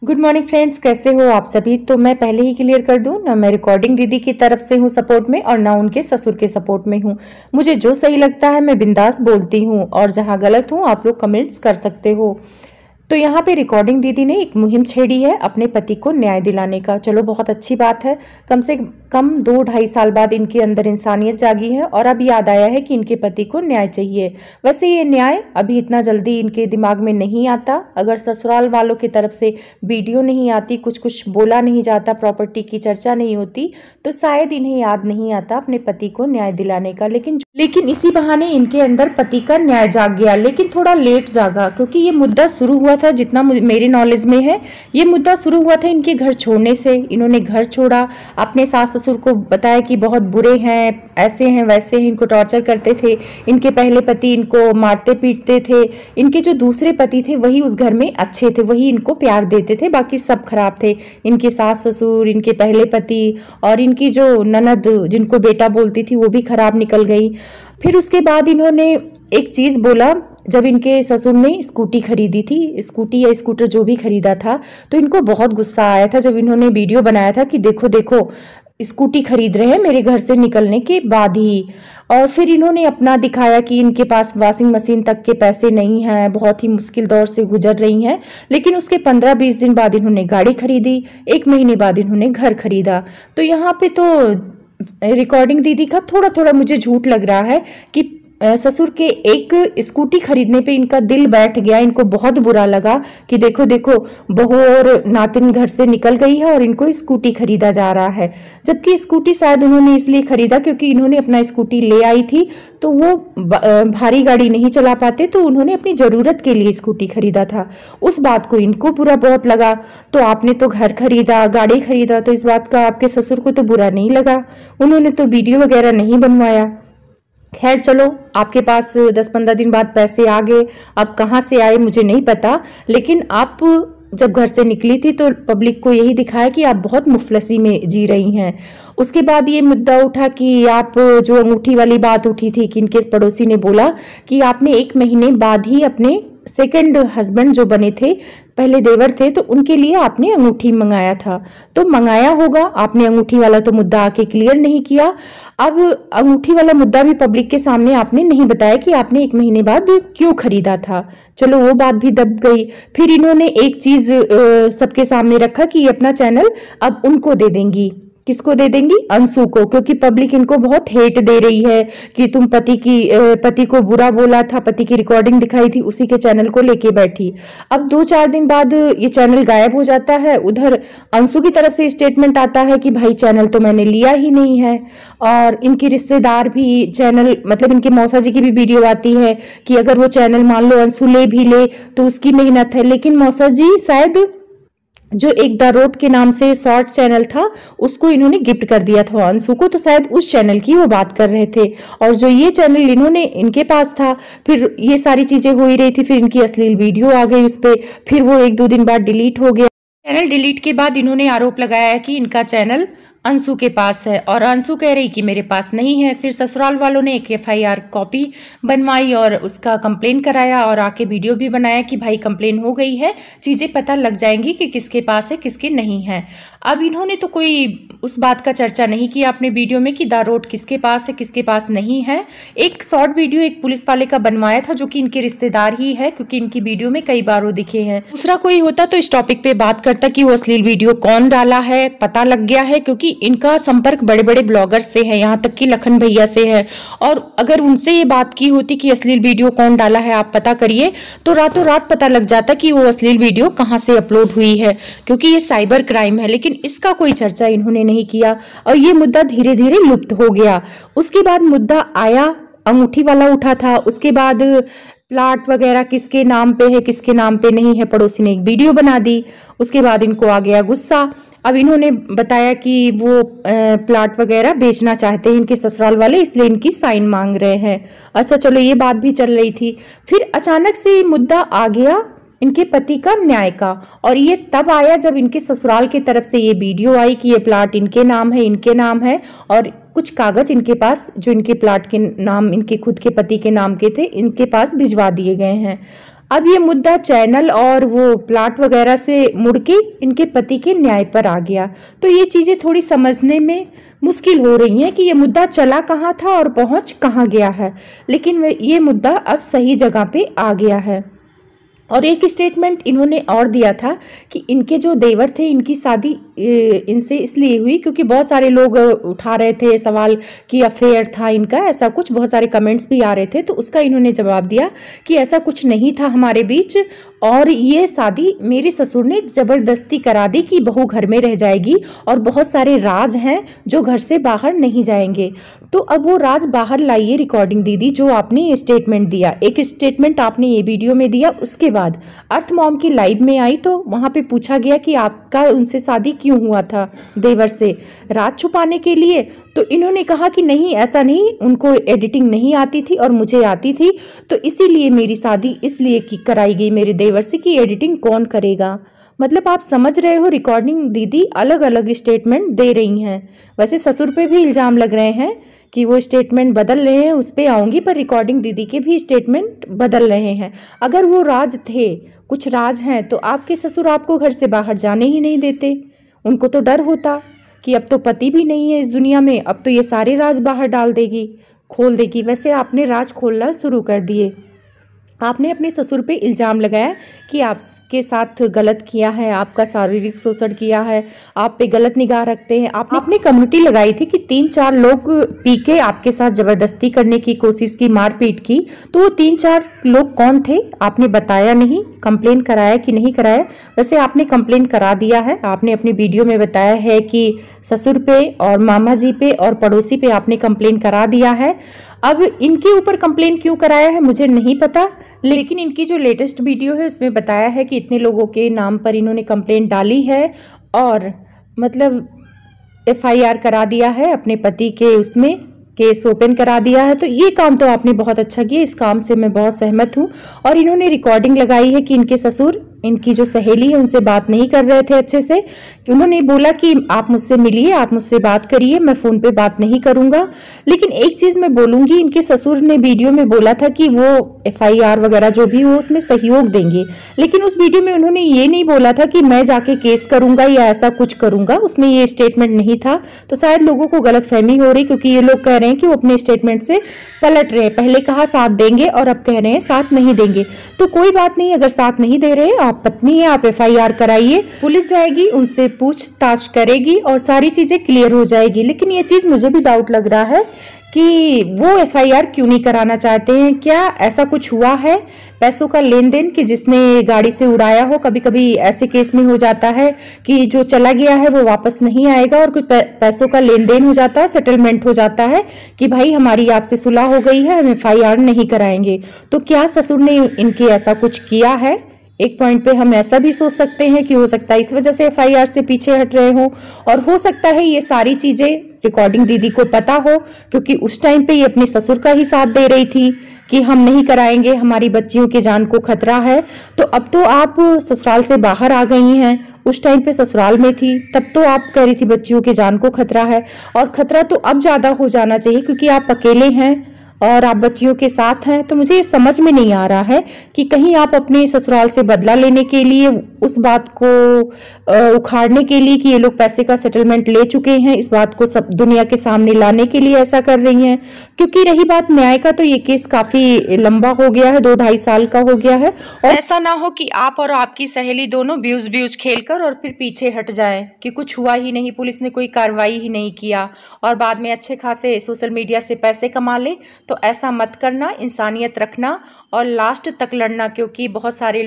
Good morning friends, कैसे हो आप सभी। तो मैं पहले ही क्लियर कर दूं ना, मैं रिकॉर्डिंग दीदी की तरफ से हूं सपोर्ट में और ना उनके ससुर के सपोर्ट में हूं। मुझे जो सही लगता है मैं बिंदास बोलती हूं और जहां गलत हूं आप लोग कमेंट्स कर सकते हो। तो यहाँ पे रिकॉर्डिंग दीदी ने एक मुहिम छेड़ी है अपने पति को न्याय दिलाने का। चलो बहुत अच्छी बात है, कम से कम 2-2.5 साल बाद इनके अंदर इंसानियत जागी है और अब याद आया है कि इनके पति को न्याय चाहिए। वैसे ये न्याय अभी इतना जल्दी इनके दिमाग में नहीं आता। अगर ससुराल वालों की तरफ से वीडियो नहीं आती, कुछ कुछ बोला नहीं जाता, प्रॉपर्टी की चर्चा नहीं होती, तो शायद इन्हें याद नहीं आता अपने पति को न्याय दिलाने का। लेकिन इसी बहाने इनके अंदर पति का न्याय जाग गया, लेकिन थोड़ा लेट जागा, क्योंकि ये मुद्दा शुरू हुआ था, जितना मेरे नॉलेज में है ये मुद्दा शुरू हुआ था इनके घर छोड़ने से। इन्होंने घर छोड़ा, अपने सास ससुर को बताया कि बहुत बुरे हैं, ऐसे हैं वैसे हैं, इनको टॉर्चर करते थे। इनके पहले पति इनको मारते पीटते थे। इनके जो दूसरे पति थे वही उस घर में अच्छे थे, वही इनको प्यार देते थे, बाकी सब खराब थे। इनके सास ससुर, इनके पहले पति और इनकी जो ननद जिनको बेटा बोलती थी वो भी खराब निकल गई। फिर उसके बाद इन्होंने एक चीज बोला, जब इनके ससुर ने स्कूटी खरीदी थी, स्कूटी या स्कूटर जो भी खरीदा था, तो इनको बहुत गुस्सा आया था जब इन्होंने वीडियो बनाया था कि देखो देखो स्कूटी खरीद रहे हैं मेरे घर से निकलने के बाद ही। और फिर इन्होंने अपना दिखाया कि इनके पास वॉशिंग मशीन तक के पैसे नहीं हैं, बहुत ही मुश्किल दौर से गुजर रही हैं। लेकिन उसके 15-20 दिन बाद इन्होंने गाड़ी खरीदी, 1 महीने बाद इन्होंने घर खरीदा। तो यहाँ पे तो रिकॉर्डिंग दीदी का थोड़ा थोड़ा मुझे झूठ लग रहा है कि ससुर के एक स्कूटी खरीदने पे इनका दिल बैठ गया। इनको बहुत बुरा लगा कि देखो देखो बहू और नातिन घर से निकल गई है और इनको स्कूटी खरीदा जा रहा है। जबकि स्कूटी शायद उन्होंने इसलिए खरीदा क्योंकि इन्होंने अपना स्कूटी ले आई थी, तो वो भारी गाड़ी नहीं चला पाते, तो उन्होंने अपनी जरूरत के लिए स्कूटी खरीदा था। उस बात को इनको बुरा बहुत लगा। तो आपने तो घर खरीदा, गाड़ी खरीदा, तो इस बात का आपके ससुर को तो बुरा नहीं लगा, उन्होंने तो वीडियो वगैरह नहीं बनवाया। खैर चलो, आपके पास 10-15 दिन बाद पैसे आ गए, अब कहाँ से आए मुझे नहीं पता, लेकिन आप जब घर से निकली थी तो पब्लिक को यही दिखाया कि आप बहुत मुफलसी में जी रही हैं। उसके बाद ये मुद्दा उठा कि आप जो अंगूठी वाली बात उठी थी कि इनके पड़ोसी ने बोला कि आपने 1 महीने बाद ही अपने सेकंड हस्बैंड जो बने थे, पहले देवर थे, तो उनके लिए आपने अंगूठी मंगाया था। तो मंगाया होगा आपने अंगूठी वाला, तो मुद्दा आके क्लियर नहीं किया। अब अंगूठी वाला मुद्दा भी पब्लिक के सामने आपने नहीं बताया कि आपने 1 महीने बाद क्यों खरीदा था। चलो वो बात भी दब गई। फिर इन्होंने एक चीज सबके सामने रखा कि अपना चैनल अब उनको दे देंगी। किसको दे देंगी? अंशु को, क्योंकि पब्लिक इनको बहुत हेट दे रही है कि तुम पति को बुरा बोला था, पति की रिकॉर्डिंग दिखाई थी, उसी के चैनल को लेके बैठी। अब 2-4 दिन बाद ये चैनल गायब हो जाता है। उधर अंशु की तरफ से स्टेटमेंट आता है कि भाई चैनल तो मैंने लिया ही नहीं है। और इनके रिश्तेदार भी चैनल, मतलब इनके मौसा जी की भी वीडियो आती है कि अगर वो चैनल मान लो अंशु ले भी ले तो उसकी मेहनत है। लेकिन मौसा जी शायद जो एक द रोड के नाम से शॉर्ट चैनल था उसको इन्होंने गिफ्ट कर दिया था अंशु को, तो शायद उस चैनल की वो बात कर रहे थे। और जो ये चैनल इनके पास था, फिर ये सारी चीजें हो ही रही थी, फिर इनकी अश्लील वीडियो आ गई उस पर, फिर वो 1-2 दिन बाद डिलीट हो गया। चैनल डिलीट के बाद इन्होंने आरोप लगाया कि इनका चैनल अंशु के पास है और अंशु कह रही कि मेरे पास नहीं है। फिर ससुराल वालों ने एक FIR कॉपी बनवाई और उसका कंप्लेन कराया और आके वीडियो भी बनाया कि भाई कंप्लेन हो गई है, चीज़ें पता लग जाएंगी कि किसके पास है किसके नहीं है। अब इन्होंने तो कोई उस बात का चर्चा नहीं किया अपने वीडियो में कि द रोड किसके पास है किसके पास नहीं है। एक शॉर्ट वीडियो एक पुलिस वाले का बनवाया था जो कि इनके रिश्तेदार ही है, क्योंकि इनकी वीडियो में कई बार वो दिखे हैं। दूसरा कोई होता तो इस टॉपिक पे बात करता कि वो अश्लील वीडियो कौन डाला है, पता लग गया है, क्योंकि इनका संपर्क बड़े बड़े ब्लॉगर से है, यहाँ तक कि लखन भैया से है। और अगर उनसे ये बात की होती कि अश्लील वीडियो कौन डाला है आप पता करिए, तो रातों रात पता लग जाता कि वो अश्लील वीडियो कहाँ से अपलोड हुई है, क्योंकि ये साइबर क्राइम है। लेकिन इसका कोई चर्चा इन्होंने नहीं किया और ये मुद्दा धीरे धीरे लुप्त हो गया। उसके बाद मुद्दा आया, अंगूठी वाला उठा था, उसके बाद प्लाट वगैरह किसके नाम पे है किसके नाम पे नहीं है, पड़ोसी ने एक वीडियो बना दी। उसके बाद इनको आ गया गुस्सा। अब इन्होंने बताया कि वो प्लाट वगैरह बेचना चाहते हैं इनके ससुराल वाले, इसलिए इनकी साइन मांग रहे हैं। अच्छा चलो, ये बात भी चल रही थी। फिर अचानक से मुद्दा आ गया इनके पति का न्याय का, और ये तब आया जब इनके ससुराल की तरफ से ये वीडियो आई कि ये प्लाट इनके नाम है इनके नाम है, और कुछ कागज इनके पास जो इनके प्लाट के नाम इनके खुद के पति के नाम के थे इनके पास भिजवा दिए गए हैं। अब ये मुद्दा चैनल और वो प्लाट वगैरह से मुड़ के इनके पति के न्याय पर आ गया। तो ये चीज़ें थोड़ी समझने में मुश्किल हो रही हैं कि ये मुद्दा चला कहाँ था और पहुँच कहाँ गया है, लेकिन ये मुद्दा अब सही जगह पे आ गया है। और एक स्टेटमेंट इन्होंने और दिया था कि इनके जो देवर थे, इनकी शादी इनसे इसलिए हुई क्योंकि बहुत सारे लोग उठा रहे थे सवाल कि अफेयर था इनका, ऐसा कुछ बहुत सारे कमेंट्स भी आ रहे थे। तो उसका इन्होंने जवाब दिया कि ऐसा कुछ नहीं था हमारे बीच, और ये शादी मेरे ससुर ने जबरदस्ती करा दी कि बहू घर में रह जाएगी और बहुत सारे राज हैं जो घर से बाहर नहीं जाएंगे। तो अब वो राज बाहर लाइए रिकॉर्डिंग दीदी, जो आपने स्टेटमेंट दिया, एक स्टेटमेंट आपने ये वीडियो में दिया। उसके बाद अर्थ मॉम की लाइव में आई तो वहां पे पूछा गया कि आपका उनसे शादी क्यों हुआ था देवर से, राज छुपाने के लिए? तो इन्होंने कहा कि नहीं, ऐसा नहीं, उनको एडिटिंग नहीं आती थी और मुझे आती थी, तो इसीलिए मेरी शादी इसलिए की कराई गई मेरे देवर से कि एडिटिंग कौन करेगा। मतलब आप समझ रहे हो, रिकॉर्डिंग दीदी अलग अलग स्टेटमेंट दे रही हैं। वैसे ससुर पे भी इल्जाम लग रहे हैं कि वो स्टेटमेंट बदल रहे हैं, उस पे आऊंगी, पर रिकॉर्डिंग दीदी के भी स्टेटमेंट बदल रहे हैं। अगर वो राज थे, कुछ राज हैं, तो आपके ससुर आपको घर से बाहर जाने ही नहीं देते। उनको तो डर होता कि अब तो पति भी नहीं है इस दुनिया में, अब तो ये सारे राज बाहर डाल देगी, खोल देगी। वैसे आपने राज खोलना शुरू कर दिए। आपने अपने ससुर पे इल्ज़ाम लगाया कि आपके साथ गलत किया है, आपका शारीरिक शोषण किया है, आप पे गलत निगाह रखते हैं। आपने अपनी कम्युनिटी लगाई थी कि 3-4 लोग पी के आपके साथ जबरदस्ती करने की कोशिश की, मारपीट की। तो वो 3-4 लोग कौन थे आपने बताया नहीं, कंप्लेन कराया कि नहीं कराया? वैसे आपने कंप्लेन करा दिया है, आपने अपनी वीडियो में बताया है कि ससुर पे और मामा जी पे और पड़ोसी पे आपने कंप्लेन करा दिया है। अब इनके ऊपर कंप्लेन क्यों कराया है मुझे नहीं पता, लेकिन इनकी जो लेटेस्ट वीडियो है उसमें बताया है कि इतने लोगों के नाम पर इन्होंने कंप्लेन डाली है और मतलब FIR करा दिया है, अपने पति के उसमें केस ओपन करा दिया है। तो ये काम तो आपने बहुत अच्छा किया, इस काम से मैं बहुत सहमत हूँ। और इन्होंने रिकॉर्डिंग लगाई है कि इनके ससुर, इनकी जो सहेली है, उनसे बात नहीं कर रहे थे अच्छे से, कि उन्होंने बोला कि आप मुझसे मिलिए, आप मुझसे बात करिए, मैं फ़ोन पे बात नहीं करूँगा। लेकिन एक चीज़ मैं बोलूँगी, इनके ससुर ने वीडियो में बोला था कि वो FIR वगैरह जो भी हो उसमें सहयोग देंगे, लेकिन उस वीडियो में उन्होंने ये नहीं बोला था कि मैं जाके केस करूँगा या ऐसा कुछ करूँगा, उसमें ये स्टेटमेंट नहीं था। तो शायद लोगों को गलतफहमी हो रही, क्योंकि ये लोग कह रहे हैं कि वो अपने स्टेटमेंट से पलट रहे हैं। पहले कहा साथ देंगे और अब कह रहे हैं साथ नहीं देंगे। तो कोई बात नहीं, अगर साथ नहीं दे रहे, आप पत्नी है, आप FIR कराइए, पुलिस जाएगी, उनसे पूछताछ करेगी और सारी चीजें क्लियर हो जाएगी। लेकिन ये चीज मुझे भी डाउट लग रहा है कि वो FIR क्यों नहीं कराना चाहते हैं। क्या ऐसा कुछ हुआ है, पैसों का लेन देन, कि जिसने गाड़ी से उड़ाया हो? कभी कभी ऐसे केस में हो जाता है कि जो चला गया है वो वापस नहीं आएगा और कुछ पैसों का लेन देन हो जाता है, सेटलमेंट हो जाता है कि भाई हमारी आपसे सुलह हो गई है, हम FIR नहीं कराएंगे। तो क्या ससुर ने इनके ऐसा कुछ किया है? एक पॉइंट पे हम ऐसा भी सोच सकते हैं कि हो सकता है इस वजह से FIR से पीछे हट रहे हो, और हो सकता है ये सारी चीजें रिकॉर्डिंग दीदी को पता हो, क्योंकि उस टाइम पे ये अपने ससुर का ही साथ दे रही थी कि हम नहीं कराएंगे, हमारी बच्चियों की जान को खतरा है। तो अब तो आप ससुराल से बाहर आ गई हैं, उस टाइम पे ससुराल में थी, तब तो आप कह रही थी बच्चियों की जान को खतरा है, और खतरा तो अब ज्यादा हो जाना चाहिए क्योंकि आप अकेले हैं और आप बच्चियों के साथ हैं। तो मुझे ये समझ में नहीं आ रहा है कि कहीं आप अपने ससुराल से बदला लेने के लिए, उस बात को उखाड़ने के लिए कि ये लोग पैसे का सेटलमेंट ले चुके हैं, इस बात को सब दुनिया के सामने लाने के लिए ऐसा कर रही हैं। क्योंकि रही बात न्याय का, तो ये केस काफी लंबा हो गया है, 2-2.5 साल का हो गया है, और ऐसा ना हो कि आप और आपकी सहेली दोनों ब्यूज खेलकर और फिर पीछे हट जाए कि कुछ हुआ ही नहीं, पुलिस ने कोई कार्रवाई ही नहीं किया और बाद में अच्छे खासे सोशल मीडिया से पैसे कमा ले। तो ऐसा मत करना, इंसानियत रखना और लास्ट तक लड़ना, क्योंकि बहुत सारे